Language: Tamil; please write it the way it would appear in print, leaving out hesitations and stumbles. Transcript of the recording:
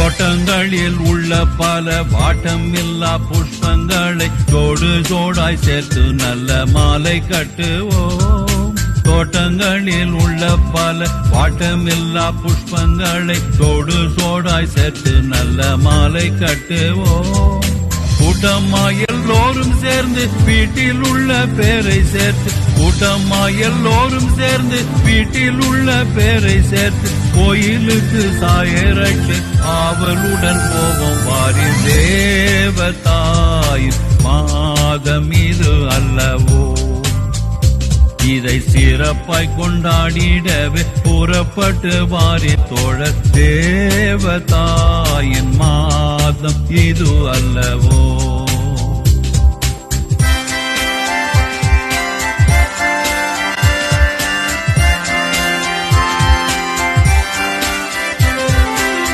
தோட்டங்களில் உள்ள பல வாட்டமில்லா புஷ்பங்களை ஜோடு ஜோடாய் சேர்த்து நல்ல மாலை கட்டுவோம். தோட்டங்களில் உள்ள பல வாட்டமில்லா புஷ்பங்களை ஜோடு ஜோடாய் சேர்த்து நல்ல மாலை கட்டுவோம். கூட்டமாய் எல்லோரும் சேர்ந்து வீட்டில் உள்ள பேரை சேர்த்து, கூட்டமாய் எல்லோரும் சேர்ந்து வீட்டில் உள்ள பேரை சேர்த்து கோயிலுக்கு சாயரட்டு ஆவலுடன் போவோம். வாரி தேவதாயின் மாதம் இது அல்லவோ, இதை சிறப்பாய் கொண்டாடிடவே புறப்பட்டு வாரி தோழ. தேவதாயின் மாதம் இது அல்லவோ.